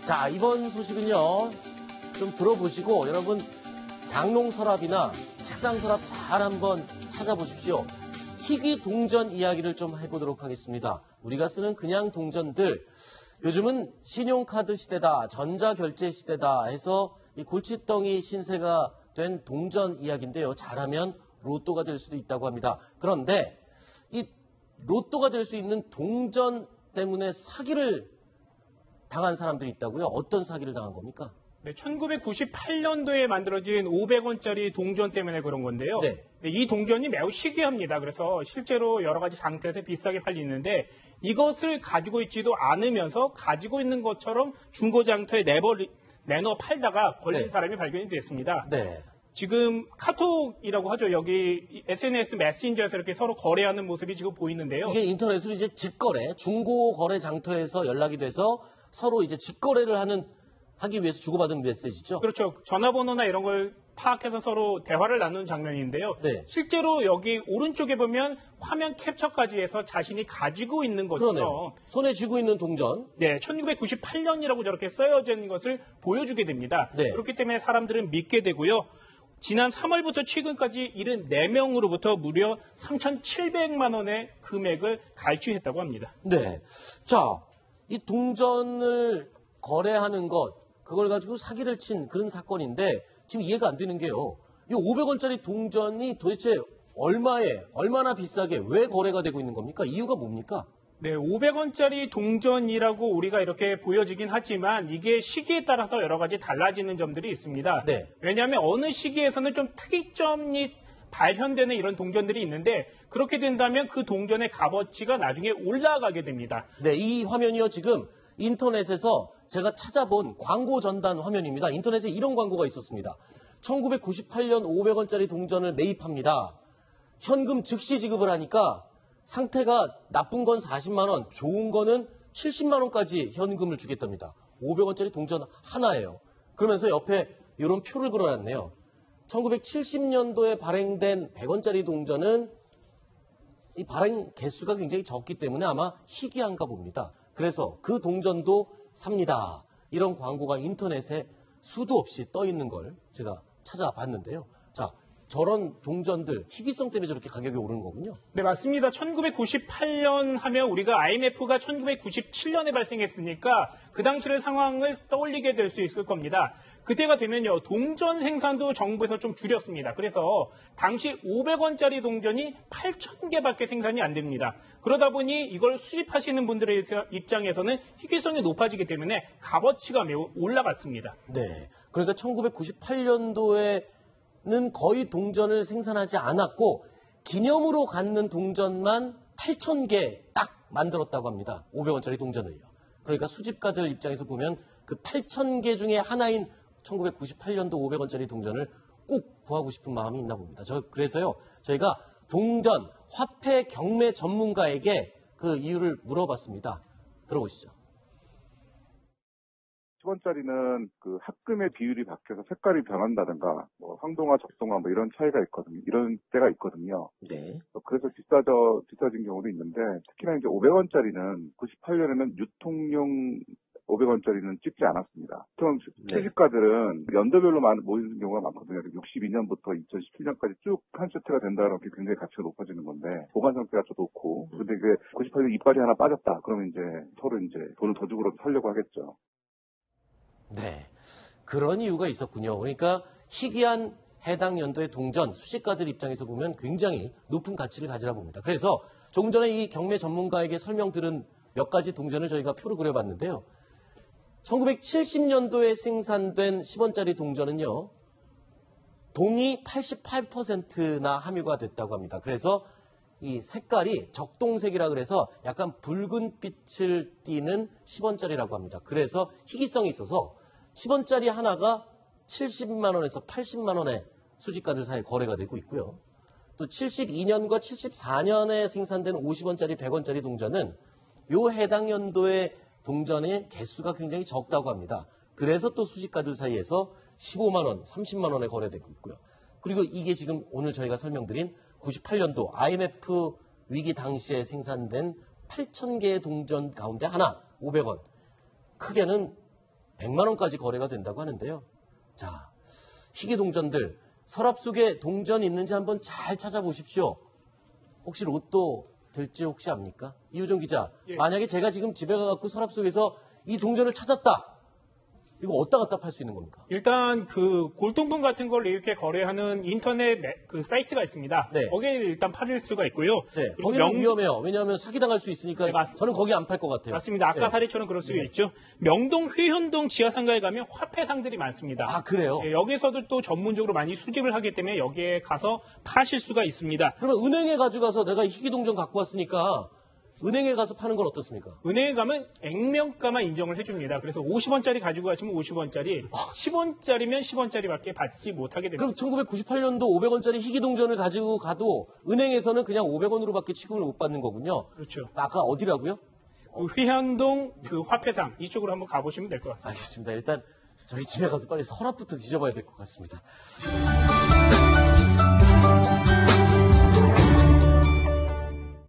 자, 이번 소식은요, 좀 들어보시고 여러분 장롱 서랍이나 책상 서랍 잘 한번 찾아보십시오. 희귀 동전 이야기를 좀 해보도록 하겠습니다. 우리가 쓰는 그냥 동전들, 요즘은 신용카드 시대다, 전자결제 시대다 해서 이 골칫덩이 신세가 된 동전 이야기인데요. 잘하면 로또가 될 수도 있다고 합니다. 그런데 이 로또가 될 수 있는 동전 때문에 사기를 당한 사람들이 있다고요? 어떤 사기를 당한 겁니까? 네, 1998년도에 만들어진 500원짜리 동전 때문에 그런 건데요. 네. 이 동전이 매우 희귀합니다. 그래서 실제로 여러 가지 장터에서 비싸게 팔리는데 이것을 가지고 있지도 않으면서 가지고 있는 것처럼 중고장터에 내놓아 팔다가 걸린 네. 사람이 발견이 됐습니다. 네. 지금 카톡이라고 하죠. 여기 SNS 메신저에서 이렇게 서로 거래하는 모습이 지금 보이는데요. 이게 인터넷으로 이제 직거래, 중고거래 장터에서 연락이 돼서 서로 이제 직거래를 하기 위해서 주고받은 메시지죠. 그렇죠. 전화번호나 이런 걸 파악해서 서로 대화를 나누는 장면인데요. 네. 실제로 여기 오른쪽에 보면 화면 캡처까지 해서 자신이 가지고 있는 것처럼 그러네요. 손에 쥐고 있는 동전. 네, 1998년이라고 저렇게 쓰여져 있는 것을 보여주게 됩니다. 네. 그렇기 때문에 사람들은 믿게 되고요. 지난 3월부터 최근까지 74명으로부터 무려 3,700만 원의 금액을 갈취했다고 합니다. 네. 자, 이 동전을 거래하는 것, 그걸 가지고 사기를 친 그런 사건인데 지금 이해가 안 되는 게요. 이 500원짜리 동전이 도대체 얼마나 비싸게 왜 거래가 되고 있는 겁니까? 이유가 뭡니까? 네, 500원짜리 동전이라고 우리가 이렇게 보여지긴 하지만 이게 시기에 따라서 여러 가지 달라지는 점들이 있습니다. 네. 왜냐하면 어느 시기에서는 좀 특이점이 발현되는 이런 동전들이 있는데 그렇게 된다면 그 동전의 값어치가 나중에 올라가게 됩니다. 네, 이 화면이요. 지금 인터넷에서 제가 찾아본 광고 전단 화면입니다. 인터넷에 이런 광고가 있었습니다. 1998년 500원짜리 동전을 매입합니다. 현금 즉시 지급을 하니까 상태가 나쁜 건 40만 원, 좋은 거는 70만 원까지 현금을 주겠답니다. 500원짜리 동전 하나예요. 그러면서 옆에 이런 표를 걸어놨네요. 1970년도에 발행된 100원짜리 동전은 이 발행 개수가 굉장히 적기 때문에 아마 희귀한가 봅니다. 그래서 그 동전도 삽니다. 이런 광고가 인터넷에 수도 없이 떠 있는 걸 제가 찾아봤는데요. 자, 저런 동전들 희귀성 때문에 저렇게 가격이 오르는 거군요. 네, 맞습니다. 1998년 하면 우리가 IMF가 1997년에 발생했으니까 그 당시의 상황을 떠올리게 될 수 있을 겁니다. 그때가 되면요, 동전 생산도 정부에서 좀 줄였습니다. 그래서 당시 500원짜리 동전이 8,000개밖에 생산이 안 됩니다. 그러다 보니 이걸 수집하시는 분들의 입장에서는 희귀성이 높아지기 때문에 값어치가 매우 올라갔습니다. 네, 그러니까 1998년도에는 거의 동전을 생산하지 않았고 기념으로 갖는 동전만 8,000개 딱 만들었다고 합니다. 500원짜리 동전을요. 그러니까 수집가들 입장에서 보면 그 8,000개 중에 하나인 1998년도 500원짜리 동전을 꼭 구하고 싶은 마음이 있나 봅니다. 그래서요, 저희가 동전, 화폐 경매 전문가에게 그 이유를 물어봤습니다. 들어보시죠. 10원짜리는 그 합금의 비율이 바뀌어서 색깔이 변한다든가, 뭐 황동화, 적동화 뭐 이런 차이가 있거든요. 이런 때가 있거든요. 네. 그래서 비싸진 경우도 있는데, 특히나 이제 500원짜리는 98년에는 유통용 500원짜리는 찍지 않았습니다. 보통 수집가들은 연도별로 모이는 경우가 많거든요. 62년부터 2017년까지 쭉 한 세트가 된다는 게 굉장히 가치가 높아지는 건데, 보관 상태가 좀 좋고, 근데 이게 98년 이빨이 하나 빠졌다. 그러면 이제 서로 이제 돈을 더 주고 살려고 하겠죠. 네, 그런 이유가 있었군요. 그러니까 희귀한 해당 연도의 동전, 수집가들 입장에서 보면 굉장히 높은 가치를 가지라 봅니다. 그래서 조금 전에 이 경매 전문가에게 설명 들은 몇 가지 동전을 저희가 표로 그려봤는데요. 1970년도에 생산된 10원짜리 동전은요, 동이 88%나 함유가 됐다고 합니다. 그래서 이 색깔이 적동색이라 그래서 약간 붉은 빛을 띠는 10원짜리라고 합니다. 그래서 희귀성이 있어서 10원짜리 하나가 70만 원에서 80만 원에 수집가들 사이에 거래가 되고 있고요. 또 72년과 74년에 생산된 50원짜리, 100원짜리 동전은 요 해당 연도의 동전의 개수가 굉장히 적다고 합니다. 그래서 또 수집가들 사이에서 15만 원, 30만 원에 거래되고 있고요. 그리고 이게 지금 오늘 저희가 설명드린 98년도 IMF 위기 당시에 생산된 8,000개의 동전 가운데 하나, 500원. 크게는 100만 원까지 거래가 된다고 하는데요. 자, 희귀 동전들 서랍 속에 동전이 있는지 한번 잘 찾아보십시오. 혹시 로또 될지 혹시 압니까? 이우정 기자, 예. 만약에 제가 지금 집에 가갖고 서랍 속에서 이 동전을 찾았다. 이거 어디다 갖다 팔 수 있는 겁니까? 일단 그 골동품 같은 걸 이렇게 거래하는 인터넷 그 사이트가 있습니다. 네. 거기에 일단 팔릴 수가 있고요. 네, 그리고 거기는 위험해요. 왜냐하면 사기당할 수 있으니까 네, 맞습니다. 저는 거기 안 팔 것 같아요. 맞습니다. 아까 네. 사례처럼 그럴 수 있죠. 명동 회현동 지하상가에 가면 화폐상들이 많습니다. 아, 그래요? 예, 여기서도 또 전문적으로 많이 수집을 하기 때문에 여기에 가서 파실 수가 있습니다. 그러면 은행에 가져가서 내가 희귀 동전 갖고 왔으니까 은행에 가서 파는 건 어떻습니까? 은행에 가면 액면가만 인정을 해줍니다. 그래서 50원짜리 가지고 가시면 50원짜리, 10원짜리면 10원짜리밖에 받지 못하게 됩니다. 그럼 1998년도 500원짜리 희귀 동전을 가지고 가도 은행에서는 그냥 500원으로밖에 취급을 못 받는 거군요. 그렇죠. 아까 어디라고요? 그 회현동 그 화폐상 이쪽으로 한번 가보시면 될 것 같습니다. 알겠습니다. 일단 저희 집에 가서 빨리 서랍부터 뒤져봐야 될 것 같습니다.